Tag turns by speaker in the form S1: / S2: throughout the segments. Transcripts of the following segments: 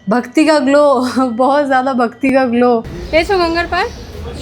S1: भक्ति का ग्लो बहुत ज़्यादा भक्ति का ग्लो। এসো গঙ্গার পার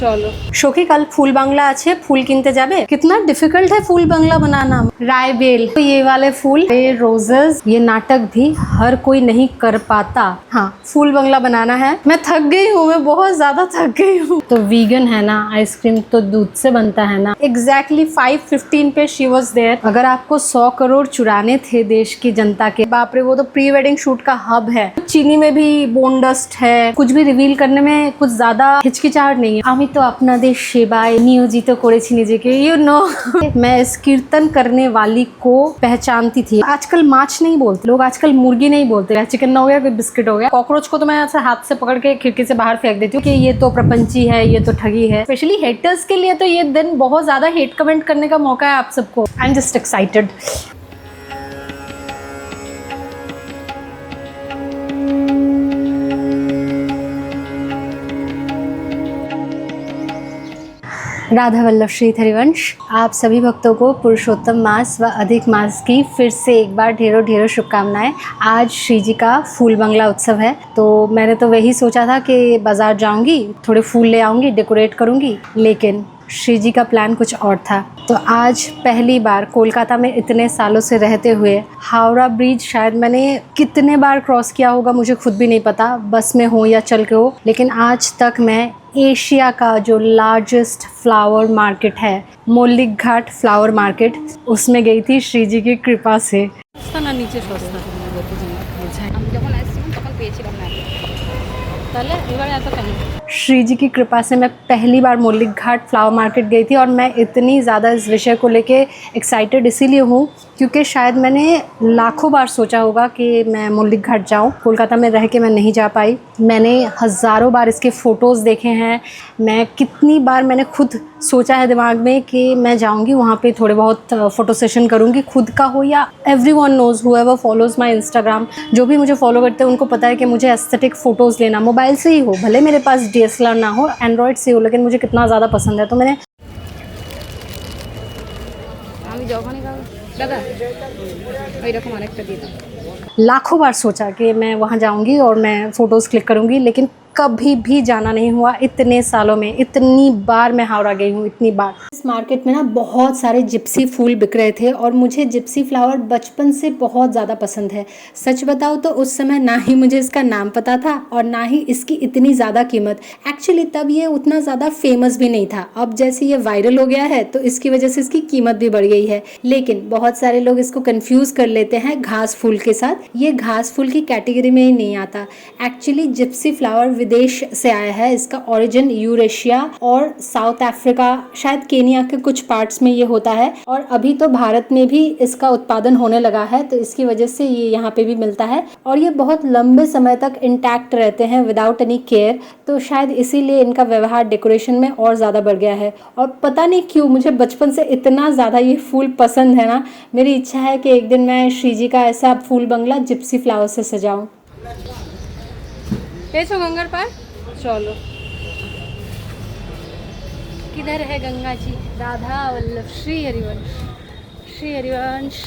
S1: চলো। সখী কাল ফুল বাংলা আছে, ফুল किनते जाबे। कितना डिफिकल्ट है फूल बंगला बनाना। राय बेल, तो ये वाले फूल, ये रोजेस, ये नाटक भी हर कोई नहीं कर पाता। हाँ, फूल बंगला बनाना है। मैं थक गई हूँ, मैं बहुत ज्यादा थक गई हूँ। तो वीगन है ना, आइसक्रीम तो दूध से बनता है ना। एग्जैक्टली 5:15 पे शी वॉज देयर। अगर आपको 100 करोड़ चुराने थे देश की जनता के, बाप रे, वो तो प्री वेडिंग शूट का हब है। चीनी में भी बोन डस्ट है, कुछ भी रिवील करने में कुछ ज्यादा हिचकिचाहट नहीं है। আমি তো আপনাদের সেবায় নিয়োজিত করেছি নিজেকে, यू नो। मैं इस कीर्तन करने वाली को पहचानती थी। आजकल माछ नहीं बोलते लोग, आजकल मुर्गी नहीं बोलते। चिकन हो गया, कोई बिस्किट हो गया, कॉकरोच को तो मैं ऐसे हाथ से पकड़ के खिड़की से बाहर फेंक देती हूँ कि ये तो प्रपंची है, ये तो ठगी है। स्पेशली हेटर्स के लिए तो ये दिन बहुत ज्यादा हेट कमेंट करने का मौका है आप सबको। I am just excited. Radha Vallabh Shri Harivansh, आप सभी भक्तों को पुरुषोत्तम मास व अधिक मास की फिर से एक बार ढेरों ढेरों शुभकामनाएं। आज श्री जी का फूल बंगला उत्सव है, तो मैंने तो वही सोचा था कि बाज़ार जाऊंगी, थोड़े फूल ले आऊंगी, डेकोरेट करूंगी, लेकिन श्री जी का प्लान कुछ और था। तो आज पहली बार कोलकाता में इतने सालों से रहते हुए हावड़ा ब्रिज शायद मैंने कितने बार क्रॉस किया होगा मुझे खुद भी नहीं पता, बस में हो या चल के हो, लेकिन आज तक मैं एशिया का जो लार्जेस्ट फ्लावर मार्केट है, मौलिक घाट फ्लावर मार्केट, उसमें गई थी श्री जी की कृपा से। ना नीचे श्री जी की कृपा से मैं पहली बार मौलिक घाट फ्लावर मार्केट गई थी, और मैं इतनी ज़्यादा इस विषय को लेके एक्साइटेड इसीलिए हूँ क्योंकि शायद मैंने लाखों बार सोचा होगा कि मैं मौलिक घाट जाऊँ। कोलकाता में रह के मैं नहीं जा पाई। मैंने हज़ारों बार इसके फ़ोटोज़ देखे हैं। मैं कितनी बार मैंने खुद सोचा है दिमाग में कि मैं जाऊँगी वहाँ पे, थोड़े बहुत फ़ोटो सेशन करूँगी, खुद का हो या everyone knows, whoever follows my Instagram, जो भी मुझे फॉलो करते हैं उनको पता है कि मुझे एस्थेटिक फ़ोटोज़ लेना मोबाइल से ही हो, भले मेरे पास DSLR ना हो, एंड्रॉयड से हो, लेकिन मुझे कितना ज़्यादा पसंद है। तो मैंने लाखों बार सोचा कि मैं वहाँ जाऊँगी और मैं फ़ोटोज़ क्लिक करूँगी, लेकिन कभी भी जाना नहीं हुआ। इतने सालों में इतनी बार मैं हावड़ा गई हूँ, इतनी बार। इस मार्केट में ना बहुत सारे जिप्सी फूल बिक रहे थे, और मुझे जिप्सी फ्लावर बचपन से बहुत ज़्यादा पसंद है। सच बताओ तो उस समय ना ही मुझे इसका नाम पता था और ना ही इसकी इतनी ज़्यादा कीमत। एक्चुअली तब ये उतना ज़्यादा फेमस भी नहीं था। अब जैसे ये वायरल हो गया है तो इसकी वजह से इसकी कीमत भी बढ़ गई है। लेकिन बहुत सारे लोग इसको कन्फ्यूज़ कर लेते हैं घास फूल के साथ। ये घास फूल की कैटेगरी में ही नहीं आता। एक्चुअली जिप्सी फ्लावर विदेश से आया है। इसका ओरिजिन यूरेशिया और साउथ अफ्रीका, शायद केनिया के कुछ पार्ट्स में ये होता है, और अभी तो भारत में भी इसका उत्पादन होने लगा है, तो इसकी वजह से ये यहाँ पे भी मिलता है, और ये बहुत लंबे समय तक इंटैक्ट रहते हैं विदाउट एनी केयर। तो शायद इसीलिए इनका व्यवहार डेकोरेशन में और ज़्यादा बढ़ गया है। और पता नहीं क्यों मुझे बचपन से इतना ज़्यादा ये फूल पसंद है ना, मेरी इच्छा है कि एक दिन मैं श्री जी का ऐसा फूल बंगला जिप्सी फ्लावर से सजाऊँ। एसो गंगार पार चलो। किधर है गंगा जी? राधा वल्लभ श्री हरिवंश, श्री हरिवंश।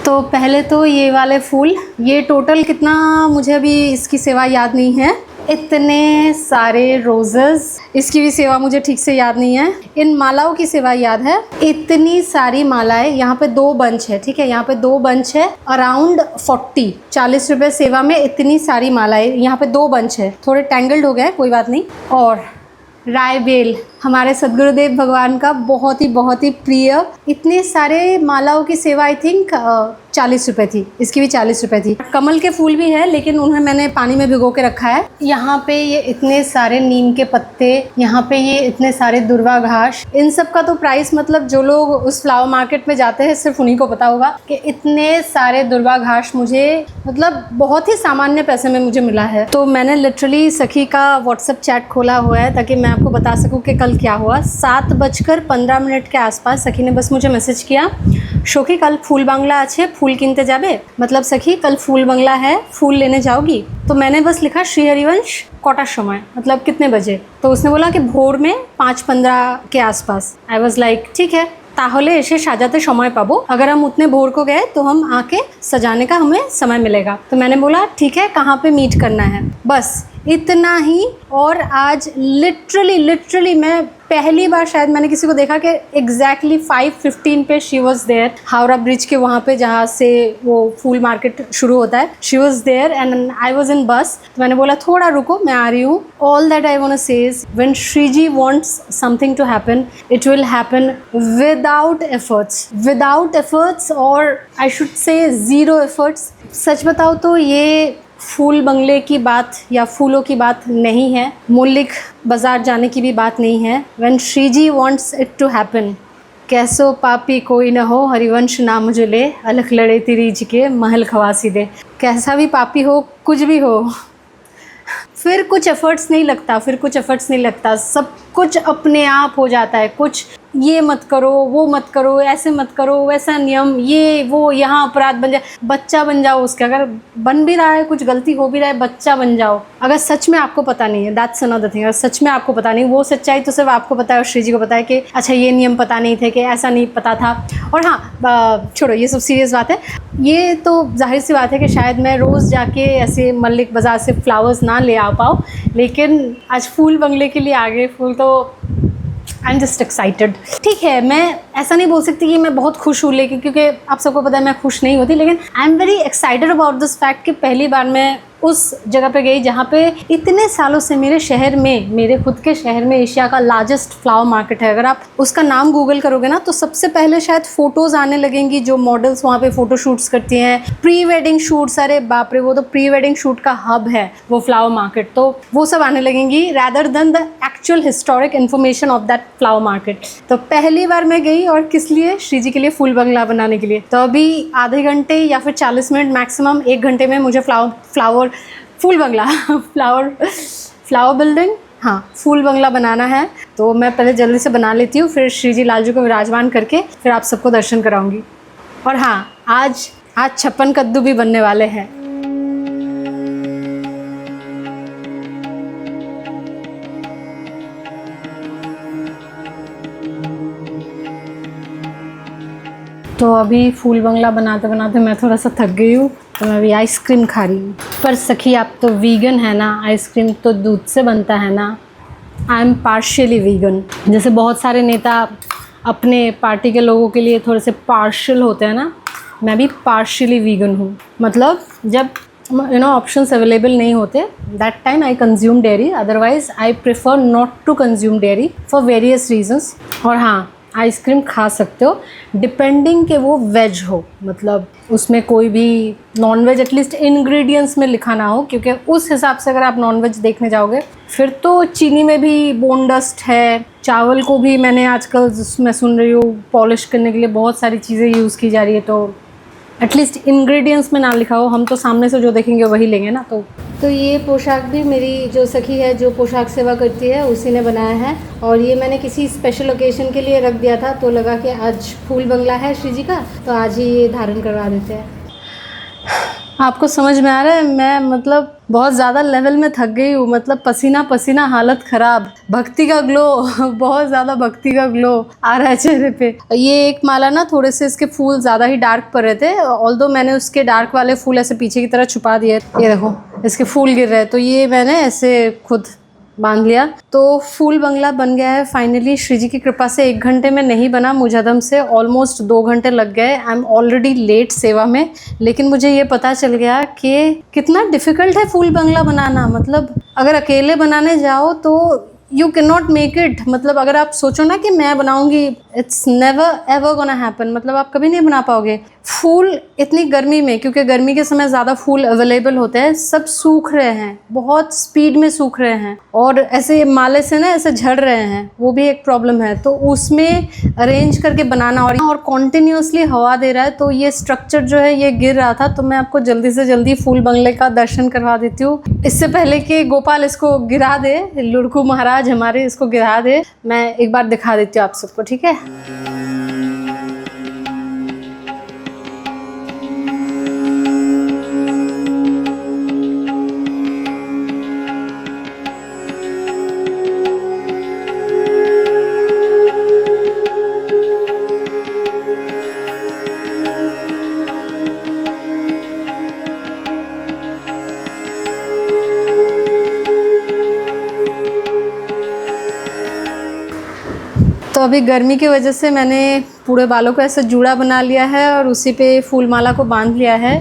S1: तो पहले तो ये वाले फूल, ये टोटल कितना मुझे अभी इसकी सेवा याद नहीं है। इतने सारे रोजेस, इसकी भी सेवा मुझे ठीक से याद नहीं है। इन मालाओं की सेवा याद है। इतनी सारी मालाएं, यहाँ पे 2 बंच है, ठीक है, यहाँ पे 2 बंच है, अराउंड 40 रुपये सेवा में इतनी सारी मालाएं। यहाँ पे 2 बंच है, थोड़े टैंगल्ड हो गए, कोई बात नहीं। और राय बेल हमारे सदगुरुदेव भगवान का बहुत ही प्रिय। इतने सारे मालाओं की सेवा आई थिंक 40 रुपये थी, इसकी भी 40 रुपये थी। कमल के फूल भी है, लेकिन उन्हें मैंने पानी में भिगो के रखा है। यहाँ पे ये इतने सारे नीम के पत्ते, यहाँ पे ये इतने सारे दुर्वा घास, इन सब का तो प्राइस, मतलब जो लोग उस फ्लावर मार्केट में जाते हैं सिर्फ उन्हीं को पता होगा कि इतने सारे दुर्वा घास मुझे, मतलब बहुत ही सामान्य पैसे में मुझे मिला है। तो मैंने लिटरली सखी का व्हाट्सएप चैट खोला हुआ है ताकि मैं आपको बता सकूँ कि कल क्या हुआ। 7:15 के आसपास सखी ने बस मुझे मैसेज किया, शोकी कल फूल बांग्ला अच्छे फूल किनते जाबे, मतलब सखी कल फूल बांग्ला है फूल लेने जाओगी। तो मैंने बस लिखा श्री हरिवंश कोटा समय, मतलब कितने बजे। तो उसने बोला कि भोर में 5:15 के आसपास। आई वॉज लाइक ठीक है, ताहले एसे साजाते समय पाबो, अगर हम उतने भोर को गए तो हम आके सजाने का हमें समय मिलेगा। तो मैंने बोला ठीक है, कहाँ पे मीट करना है, बस इतना ही। और आज लिटरली मैं पहली बार शायद मैंने किसी को देखा कि एग्जैक्टली 5:15 पे she was there, Howrah bridge के वहाँ पे जहाँ से वो फूल मार्केट शुरू होता है। She was there and I was in bus. तो मैंने बोला थोड़ा रुको, मैं आ रही हूँ। All that I want to say is when Shriji wants something to happen, it will happen without efforts और आई शुड से 0 एफर्ट्स। सच बताओ तो ये फूल बंगले की बात या फूलों की बात नहीं है, मुल्लिक बाज़ार जाने की भी बात नहीं है। When Shriji wants it to happen, कैसो पापी कोई न हो हरिवंश ना मुझे ले, अलख लड़े तिरीज के महल खवासी दे। कैसा भी पापी हो, कुछ भी हो, फिर कुछ एफर्ट्स नहीं लगता, सब कुछ अपने आप हो जाता है। कुछ ये मत करो, वो मत करो, ऐसे मत करो, वैसा नियम, ये वो, यहाँ अपराध बन जाए। बच्चा बन जाओ उसके, अगर बन भी रहा है, कुछ गलती हो भी रहा है, बच्चा बन जाओ। अगर सच में आपको पता नहीं है, दैट्स अनदर थिंग, अगर सच में आपको पता नहीं, वो सच्चाई तो सिर्फ आपको पता है और श्रीजी को पता है कि अच्छा ये नियम पता नहीं थे, कि ऐसा नहीं पता था। और हाँ, छोड़ो ये सब सीरियस बात है। ये तो जाहिर सी बात है कि शायद मैं रोज़ जाके ऐसे मल्लिक बाज़ार से फ्लावर्स ना ले आ पाऊँ, लेकिन आज फूल बंगले के लिए आ गए फूल, तो आई एम जस्ट एक्साइटेड। ठीक है, मैं ऐसा नहीं बोल सकती कि मैं बहुत खुश हूँ, लेकिन क्योंकि आप सबको पता है मैं खुश नहीं होती, लेकिन I am very excited about this fact कि पहली बार मैं उस जगह पे गई जहाँ पे इतने सालों से मेरे शहर में, मेरे खुद के शहर में एशिया का लार्जेस्ट फ्लावर मार्केट है। अगर आप उसका नाम गूगल करोगे ना, तो सबसे पहले शायद फ़ोटोज़ आने लगेंगी, जो मॉडल्स वहाँ पे फ़ोटो शूट्स करती हैं, प्री वेडिंग शूट्स। अरे बाप रे, वो तो प्री वेडिंग शूट का हब है वो फ्लावर मार्केट, तो वो सब आने लगेंगी rather than the actual historic information of that flower market. तो पहली बार मैं गई, और किस लिए? श्रीजी के लिए फूल बंगला बनाने के लिए। तो अभी आधे घंटे या फिर 40 मिनट मैक्सिमम 1 घंटे में मुझे फूल बंगला फ्लावर बिल्डिंग, हाँ, फूल बंगला बनाना है। तो मैं पहले जल्दी से बना लेती हूँ, फिर श्रीजी लालजू को विराजमान करके फिर आप सबको दर्शन कराऊंगी। और हाँ, आज 56 कद्दू भी बनने वाले हैं। तो अभी फूल बंगला बनाते बनाते मैं थोड़ा सा थक गई हूँ, तो मैं अभी आइसक्रीम खा रही हूँ। पर सखी, आप तो वीगन है ना, आइसक्रीम तो दूध से बनता है ना। I am partially vegan. जैसे बहुत सारे नेता अपने पार्टी के लोगों के लिए थोड़े से पार्शियल होते हैं ना, मैं भी पार्शियली वीगन हूँ। मतलब जब ऑप्शंस अवेलेबल नहीं होते, that time I consume dairy, otherwise I prefer not to consume dairy for various reasons. और हाँ, आइसक्रीम खा सकते हो डिपेंडिंग कि वो वेज हो, मतलब उसमें कोई भी नॉन वेज एटलीस्ट इंग्रेडिएंट्स में लिखा ना हो, क्योंकि उस हिसाब से अगर आप नॉन वेज देखने जाओगे फिर तो चीनी में भी बोन डस्ट है। चावल को भी मैंने आजकल मैं सुन रही हूँ पॉलिश करने के लिए बहुत सारी चीज़ें यूज़ की जा रही है, तो एटलीस्ट इंग्रेडिएंट्स में ना लिखा हो, हम तो सामने से जो देखेंगे वही लेंगे ना। तो ये पोशाक भी मेरी जो सखी है, जो पोशाक सेवा करती है, उसी ने बनाया है। और ये मैंने किसी स्पेशल ओकेजन के लिए रख दिया था, तो लगा कि आज फूल बंगला है श्रीजी का, तो आज ही ये धारण करवा देते हैं। आपको समझ में आ रहा है, मैं मतलब बहुत ज़्यादा लेवल में थक गई हूँ, मतलब पसीना पसीना, हालत ख़राब। भक्ति का ग्लो बहुत ज़्यादा भक्ति का ग्लो आ रहा है चेहरे पे। ये एक माला ना, थोड़े से इसके फूल ज़्यादा ही डार्क पड़ रहे थे, ऑल्दो मैंने उसके डार्क वाले फूल ऐसे पीछे की तरह छुपा दिए। ये देखो इसके फूल गिर रहे हैं, तो ये मैंने ऐसे खुद बांध लिया। तो फूल बंगला बन गया है फाइनली, श्रीजी की कृपा से। 1 घंटे में नहीं बना, मुझदम से ऑलमोस्ट 2 घंटे लग गए। आई एम ऑलरेडी लेट सेवा में, लेकिन मुझे ये पता चल गया कि कितना डिफ़िकल्ट है फूल बंगला बनाना। मतलब अगर अकेले बनाने जाओ तो you can not make it. मतलब अगर आप सोचो ना कि मैं बनाऊंगी, it's never ever gonna happen, मतलब आप कभी नहीं बना पाओगे। फूल इतनी गर्मी में, क्योंकि गर्मी के समय ज़्यादा फूल अवेलेबल होते हैं, सब सूख रहे हैं, बहुत स्पीड में सूख रहे हैं, और ऐसे माले से ना ऐसे झड़ रहे हैं, वो भी एक प्रॉब्लम है। तो उसमें अरेंज करके बनाना, और कॉन्टिन्यूसली हवा दे रहा है, तो ये स्ट्रक्चर जो है ये गिर रहा था। तो मैं आपको जल्दी से जल्दी फूल बंगले का दर्शन करवा देती हूँ, इससे पहले कि गोपाल इसको गिरा दे, लुड़कू महाराज हमारे इसको गिरा दे। मैं एक बार दिखा देती हूँ आप सबको, ठीक है। अभी गर्मी की वजह से मैंने पूरे बालों को ऐसा जूड़ा बना लिया है और उसी पे फूल माला को बांध लिया है।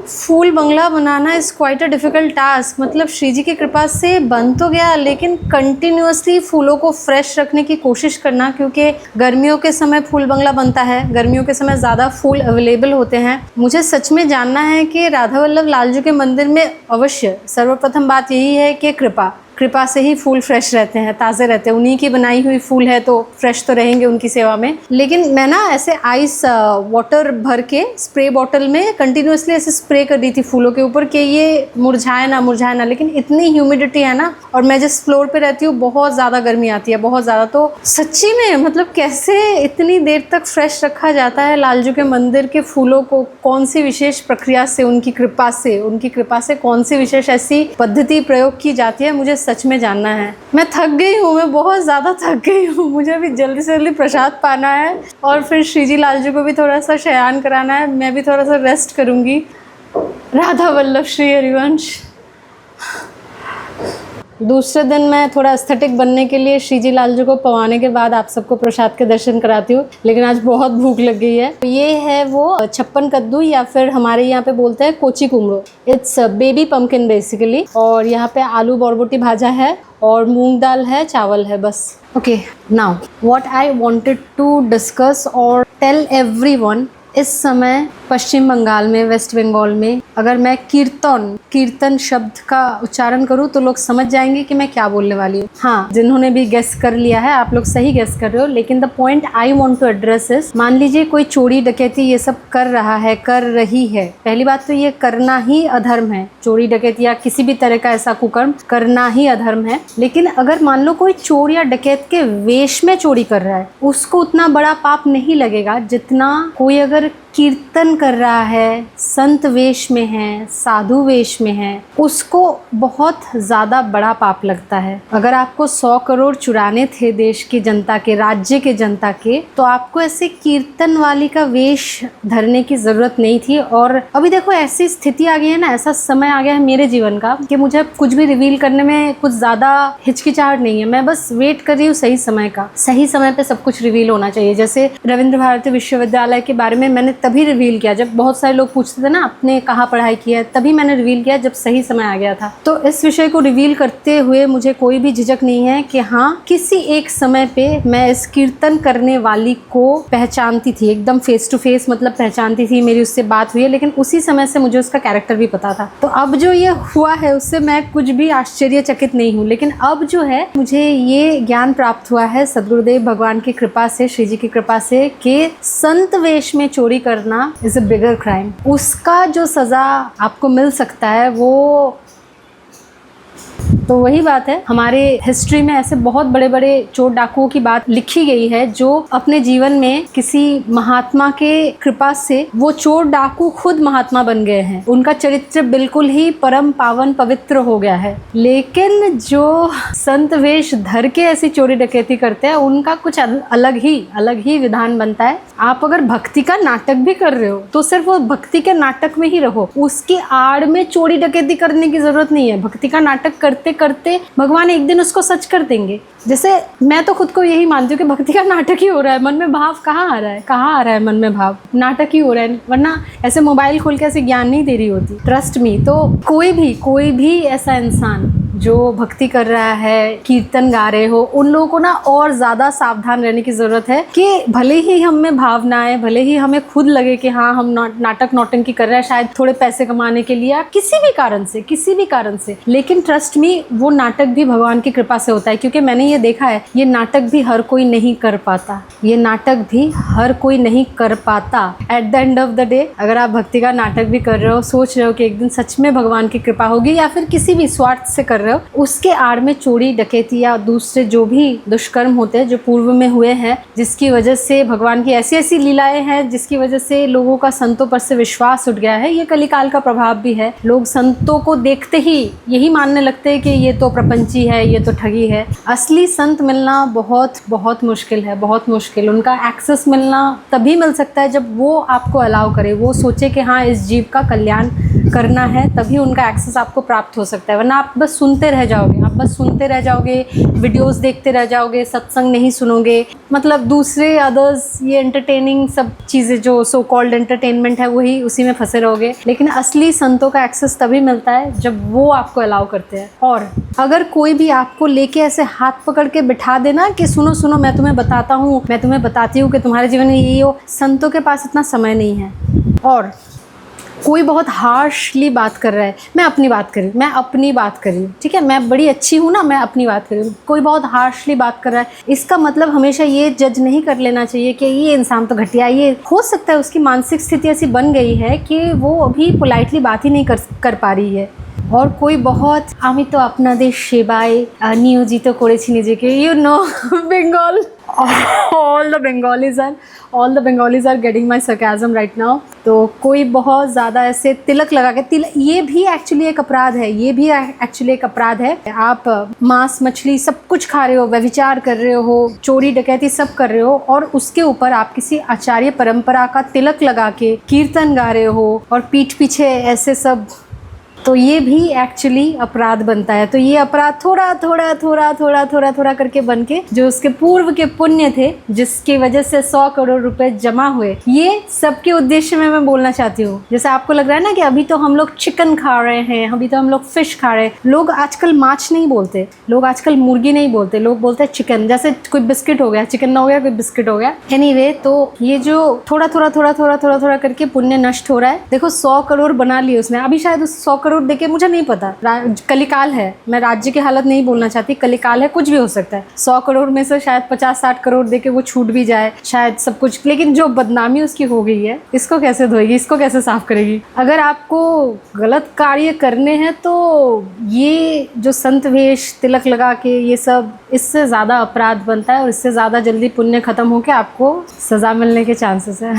S1: फूल बंगला बनाना is quite a difficult task. मतलब श्री जी की कृपा से बन तो गया, लेकिन कंटिन्यूअसली फूलों को फ्रेश रखने की कोशिश करना, क्योंकि गर्मियों के समय फूल बंगला बनता है, गर्मियों के समय ज़्यादा फूल अवेलेबल होते हैं। मुझे सच में जानना है कि राधा वल्लभ लालजू के मंदिर में अवश्य सर्वप्रथम बात यही है कि कृपा से ही फूल फ्रेश रहते हैं, ताज़े रहते हैं। उन्हीं की बनाई हुई फूल है तो फ्रेश तो रहेंगे उनकी सेवा में। लेकिन मैं ना ऐसे आइस वाटर भर के स्प्रे बॉटल में कंटिन्यूअसली ऐसे स्प्रे कर रही थी फूलों के ऊपर कि ये मुरझाए ना। लेकिन इतनी ह्यूमिडिटी है ना, और मैं जिस फ्लोर पे रहती हूँ बहुत ज़्यादा गर्मी आती है, बहुत ज़्यादा। तो सच्ची में मतलब कैसे इतनी देर तक फ्रेश रखा जाता है लालजू के मंदिर के फूलों को? कौन सी विशेष प्रक्रिया से, उनकी कृपा से कौन सी विशेष ऐसी पद्धति प्रयोग की जाती है, मुझे सच में जानना है। मैं थक गई हूँ, मैं बहुत ज़्यादा थक गई हूँ। मुझे अभी जल्दी से जल्दी प्रसाद पाना है और फिर श्रीजी लालजू को भी थोड़ा सा शयन कराना है। मैं भी थोड़ा सा रेस्ट करूँगी। राधा वल्लभ श्री हरिवंश। दूसरे दिन मैं थोड़ा एस्थेटिक बनने के लिए श्रीजी लालजू को पवाने के बाद आप सबको प्रसाद के दर्शन कराती हूँ, लेकिन आज बहुत भूख लग गई है। ये है वो छप्पन कद्दू, या फिर हमारे यहाँ पे बोलते हैं कोची कुमड़ो। It's baby pumpkin basically. और यहाँ पे आलू बरबोटी भाजा है और मूंग दाल है, चावल है, बस। Okay, now what I wanted to discuss और टेल एवरीवन, इस समय पश्चिम बंगाल में, वेस्ट बंगाल में, अगर मैं कीर्तन शब्द का उच्चारण करूँ तो लोग समझ जाएंगे कि मैं क्या बोलने वाली हूँ। हाँ, जिन्होंने भी गेस कर लिया है, आप लोग सही गेस कर रहे हो। लेकिन the point I want to address is, मान लीजिए कोई चोरी डकैती ये सब कर रहा है, कर रही है। पहली बात तो ये करना ही अधर्म है। चोरी डकैती या किसी भी तरह का ऐसा कुकर्म करना ही अधर्म है। लेकिन अगर मान लो कोई चोर या डकैत के वेश में चोरी कर रहा है, उसको उतना बड़ा पाप नहीं लगेगा जितना कोई अगर कीर्तन कर रहा है, संत वेश में है, साधु वेश में है, उसको बहुत ज़्यादा बड़ा पाप लगता है। अगर आपको 100 करोड़ चुराने थे देश की जनता के, राज्य के जनता के, तो आपको ऐसे कीर्तन वाली का वेश धरने की ज़रूरत नहीं थी। और अभी देखो ऐसी स्थिति आ गई है ना, ऐसा समय आ गया है मेरे जीवन का कि मुझे कुछ भी रिवील करने में कुछ ज़्यादा हिचकिचाहट नहीं है। मैं बस वेट कर रही हूँ सही समय का। सही समय पे सब कुछ रिवील होना चाहिए। जैसे रविंद्र भारती विश्वविद्यालय के बारे में मैंने तभी रिवील किया जब बहुत सारे लोग पूछते थे ना आपने कहाँ पढ़ाई की है, तभी मैंने रिवील किया जब सही समय आ गया था। तो इस विषय को रिवील करते हुए मुझे कोई भी झिझक नहीं है कि हाँ, किसी एक समय पे मैं इस कीर्तन करने वाली को पहचानती थी, एकदम फेस टू फेस, मतलब पहचानती थी, मेरी उससे बात हुई है। लेकिन उसी समय से मुझे उसका कैरेक्टर भी पता था। तो अब जो ये हुआ है उससे मैं कुछ भी आश्चर्यचकित नहीं हूँ। लेकिन अब जो है मुझे ये ज्ञान प्राप्त हुआ है सदगुरुदेव भगवान की कृपा से, श्री जी की कृपा से, कि संत वेश में चोरी करना इज अ बिगर क्राइम। उसका जो सजा आपको मिल सकता है वो, तो वही बात है, हमारे हिस्ट्री में ऐसे बहुत बड़े बड़े चोर डाकुओं की बात लिखी गई है जो अपने जीवन में किसी महात्मा के कृपा से वो चोर डाकू खुद महात्मा बन गए हैं। उनका चरित्र बिल्कुल ही परम पावन पवित्र हो गया है। लेकिन जो संत वेश धर के ऐसी चोरी डकैती करते हैं उनका कुछ अलग ही विधान बनता है। आप अगर भक्ति का नाटक भी कर रहे हो तो सिर्फ वो भक्ति के नाटक में ही रहो, उसकी आड़ में चोरी डकैती करने की जरूरत नहीं है। भक्ति का नाटक करते करते भगवान एक दिन उसको सच कर देंगे। जैसे मैं तो खुद को यही मानती हूँ कि भक्ति का नाटक ही हो रहा है, मन में भाव कहाँ आ रहा है, मन में भाव नाटक ही हो रहा है, वरना ऐसे मोबाइल खोल के ऐसे ज्ञान नहीं दे रही होती, ट्रस्ट मी। तो कोई भी ऐसा इंसान जो भक्ति कर रहा है, कीर्तन गा रहे हो, उन लोगों को ना और ज़्यादा सावधान रहने की ज़रूरत है कि भले ही हम में भावना है, भले ही हमें खुद लगे कि हाँ हम नाटक नौटंकी कर रहे हैं शायद थोड़े पैसे कमाने के लिए या किसी भी कारण से, लेकिन ट्रस्ट मी वो नाटक भी भगवान की कृपा से होता है। क्योंकि मैंने ये देखा है, ये नाटक भी हर कोई नहीं कर पाता, at the end of the day अगर आप भक्ति का नाटक भी कर रहे हो, सोच रहे हो कि एक दिन सच में भगवान की कृपा होगी, या फिर किसी भी स्वार्थ से कर रहे हो, उसके आड़ में चोरी डकैती या दूसरे जो भी दुष्कर्म होते हैं जो पूर्व में हुए हैं, जिसकी वजह से भगवान की ऐसी लीलाएं हैं, जिसकी वजह से लोगों का संतों पर से विश्वास उठ गया है। ये कलिकाल का प्रभाव भी है। लोग संतों को देखते ही यही मानने लगते हैं कि ये तो प्रपंची है, ये तो ठगी है। असली संत मिलना बहुत मुश्किल है, बहुत मुश्किल। उनका एक्सेस मिलना तभी मिल सकता है जब वो आपको अलाउ करे, वो सोचे कि हाँ इस जीव का कल्याण करना है, तभी उनका एक्सेस आपको प्राप्त हो सकता है। वरना आप बस सुनते सुनते रह जाओगे, आप बस सुनते रह जाओगे, वीडियोस देखते रह जाओगे, सत्संग नहीं सुनोगे, मतलब दूसरे अदर्स ये एंटरटेनिंग सब चीज़ें जो सो कॉल्ड एंटरटेनमेंट है वही उसी में फंसे रहोगे। लेकिन असली संतों का एक्सेस तभी मिलता है जब वो आपको अलाउ करते हैं। और अगर कोई भी आपको लेके ऐसे हाथ पकड़ के बिठा देना कि सुनो सुनो मैं तुम्हें बताता हूँ, मैं तुम्हें बताती हूँ कि तुम्हारे जीवन में ये हो, संतों के पास इतना समय नहीं है। और कोई बहुत हार्शली बात कर रहा है, मैं अपनी बात करी, मैं अपनी बात करी, ठीक है, मैं बड़ी अच्छी हूँ ना, मैं अपनी बात करी, कोई बहुत हार्शली बात कर रहा है, इसका मतलब हमेशा ये जज नहीं कर लेना चाहिए कि ये इंसान तो घटिया, ये हो सकता है उसकी मानसिक स्थिति ऐसी बन गई है कि वो अभी पोलाइटली बात ही नहीं कर पा रही है। और कोई बहुत आमी तो अपना देश सेवाएं नियोजित करेছি নিজেকে, you know Bengal, all the Bengalis are getting my sarcasm right now। तो कोई बहुत ज़्यादा ऐसे तिलक लगा के ये भी एक्चुअली एक अपराध है, ये भी एक्चुअली एक अपराध है। आप मांस मछली सब कुछ खा रहे हो, व्यभिचार कर रहे हो, चोरी डकैती सब कर रहे हो, और उसके ऊपर आप किसी आचार्य परंपरा का तिलक लगा के कीर्तन गा रहे हो और पीठ पीछे ऐसे सब, तो ये भी एक्चुअली अपराध बनता है। तो ये अपराध थोड़ा थोड़ा थोड़ा थोड़ा थोड़ा थोड़ा करके बन के जो उसके पूर्व के पुण्य थे, जिसकी वजह से 100 करोड़ रुपए जमा हुए, ये सबके उद्देश्य में मैं बोलना चाहती हूँ। जैसे आपको लग रहा है ना कि अभी तो हम लोग चिकन खा रहे हैं, अभी तो हम लोग फिश खा रहे हैं, लोग आजकल माछ नहीं बोलते, लोग आजकल मुर्गी नहीं बोलते, लोग बोलते हैं चिकन। जैसे कोई बिस्किट हो गया, चिकन ना हो गया, कोई बिस्किट हो गया। एनीवे, तो ये जो थोड़ा थोड़ा थोड़ा थोड़ा थोड़ा थोड़ा करके पुण्य नष्ट हो रहा है। देखो 100 करोड़ बना लिए उसने, अभी शायद उस 100 करोड़ देके, मुझे नहीं पता, कलिकाल है, मैं राज्य की हालत नहीं बोलना चाहती, कलिकाल है, कुछ भी हो सकता है। 100 करोड़ में से शायद 50-60 करोड़ देके वो छूट भी जाए, शायद सब कुछ। लेकिन जो बदनामी उसकी हो गई है, इसको कैसे धोएगी, इसको कैसे साफ करेगी? अगर आपको गलत कार्य करने हैं तो ये जो संत वेश तिलक लगा के ये सब, इससे ज़्यादा अपराध बनता है और इससे ज़्यादा जल्दी पुण्य खत्म होकर आपको सज़ा मिलने के चांसेस है।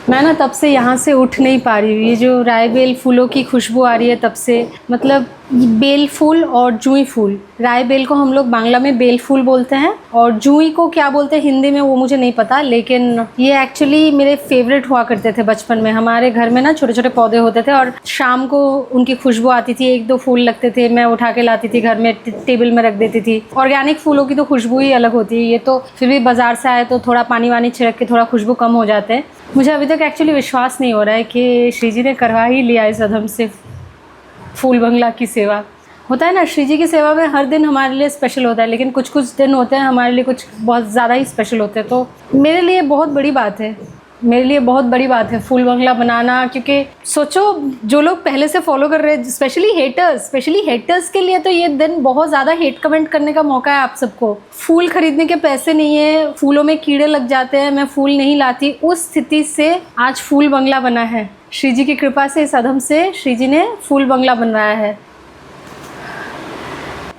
S1: मैं ना तब से यहाँ से उठ नहीं पा रही हूँ। ये जो राय बेल फूलों की खुशबू आ रही है तब से, मतलब बेल फूल और जूई फूल, राय बेल को हम लोग बांग्ला में बेल फूल बोलते हैं और जूई को क्या बोलते हैं हिंदी में वो मुझे नहीं पता, लेकिन ये एक्चुअली मेरे फेवरेट हुआ करते थे बचपन में। हमारे घर में ना छोटे छोटे पौधे होते थे और शाम को उनकी खुशबू आती थी, 1-2 फूल लगते थे, मैं उठा के लाती थी घर में, टेबल में रख देती थी। ऑर्गेनिक फूलों की तो खुशबू ही अलग होती है, ये तो फिर भी बाजार से आए तो थोड़ा पानी वानी छिड़क के थोड़ा खुशबू कम हो जाते हैं। मुझे अभी तक एक्चुअली विश्वास नहीं हो रहा है कि श्री जी ने करवा ही लिया इस अधम से फूल बंगला की सेवा। होता है ना, श्री जी की सेवा में हर दिन हमारे लिए स्पेशल होता है, लेकिन कुछ कुछ दिन होते हैं हमारे लिए कुछ बहुत ज़्यादा ही स्पेशल होते हैं। तो मेरे लिए बहुत बड़ी बात है, मेरे लिए बहुत बड़ी बात है फूल बंगला बनाना। क्योंकि सोचो, जो लोग पहले से फॉलो कर रहे हैं, स्पेशली हेटर्स के लिए तो ये दिन बहुत ज़्यादा हेट कमेंट करने का मौका है आप सबको। फूल खरीदने के पैसे नहीं है, फूलों में कीड़े लग जाते हैं, मैं फूल नहीं लाती, उस स्थिति से आज फूल बंगला बना है। श्री जी की कृपा से इस अधम से श्री जी ने फूल बंगला बनवाया है।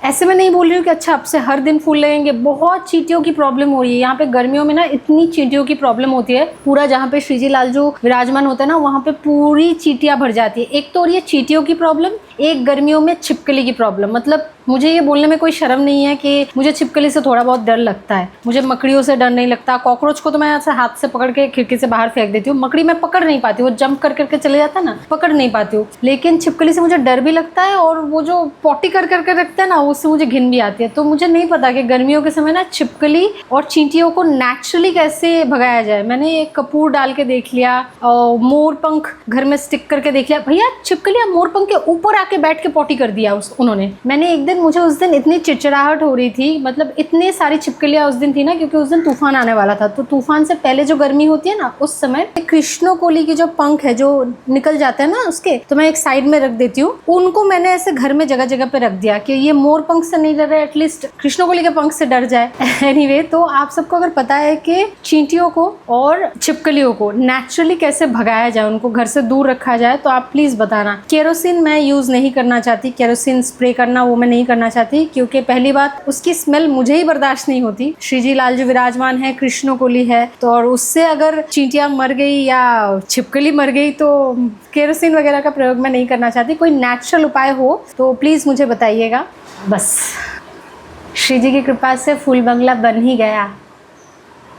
S1: ऐसे मैं नहीं बोल रही हूँ कि अच्छा अब से हर दिन फूल लगेंगे, बहुत चींटियों की प्रॉब्लम हो रही है यहाँ पे। गर्मियों में ना इतनी चींटियों की प्रॉब्लम होती है, पूरा जहाँ पे श्री जी लाल जो विराजमान होता है ना वहाँ पे पूरी चींटियाँ भर जाती है। एक तो और ये चींटियों की प्रॉब्लम, एक गर्मियों में छिपकली की प्रॉब्लम। मतलब मुझे ये बोलने में कोई शर्म नहीं है कि मुझे छिपकली से थोड़ा बहुत डर लगता है, मुझे मकड़ियों से डर नहीं लगता। कॉकरोच को तो मैं ऐसे हाथ से पकड़ के खिड़की से बाहर फेंक देती हूँ, मकड़ी मैं पकड़ नहीं पाती, वो जंप कर करके चले जाता है ना, पकड़ नहीं पाती हूँ। लेकिन छिपकली से मुझे डर भी लगता है और वो जो पॉटी कर करके रखते हैं ना उससे मुझे घिन भी आती है। तो मुझे नहीं पता कि गर्मियों के समय ना छिपकली और चींटियों को नेचुरली कैसे भगाया जाए। मैंने एक कपूर डाल के देख लिया और मोर पंख घर में स्टिक करके देख लिया। भैया छिपकलियाँ मोर पंख के ऊपर आके बैठ के पॉटी कर दिया उन्होंने। मैंने एक दिन, मुझे उस दिन इतनी चिड़चिड़ाहट हो रही थी, मतलब इतनी सारी छिपकलियाँ उस दिन थी ना, क्योंकि उस दिन तूफान आने वाला था। तो तूफान से पहले जो गर्मी होती है ना, उस समय कृष्णकोली की जो पंख है जो निकल जाते हैं ना उसके, तो मैं एक साइड में रख देती हूँ। उनको मैंने ऐसे घर में जगह जगह पे रख दिया कि ये मोर पंख से नहीं डर रहे, एटलीस्ट कृष्णकोली के पंख से डर जाए। एनीवे, तो आप सबको अगर पता है कि चींटियों को और छिपकलियों को नेचुरली कैसे भगाया जाए, उनको घर से दूर रखा जाए, तो आप प्लीज बताना। केरोसिन मैं यूज नहीं करना चाहती, केरोसिन स्प्रे करना वो मैं नहीं करना चाहती, क्योंकि पहली बात उसकी स्मेल मुझे ही बर्दाश्त नहीं होती। श्री जी लाल जो विराजमान है कृष्णकोली है, तो और उससे अगर चींटियां मर गई या छिपकली मर गई तो केरोसिन वगैरह का प्रयोग मैं नहीं करना चाहती। कोई नेचुरल उपाय हो तो प्लीज मुझे बताइएगा। बस श्री जी की कृपा से फूल बंगला बन ही गया।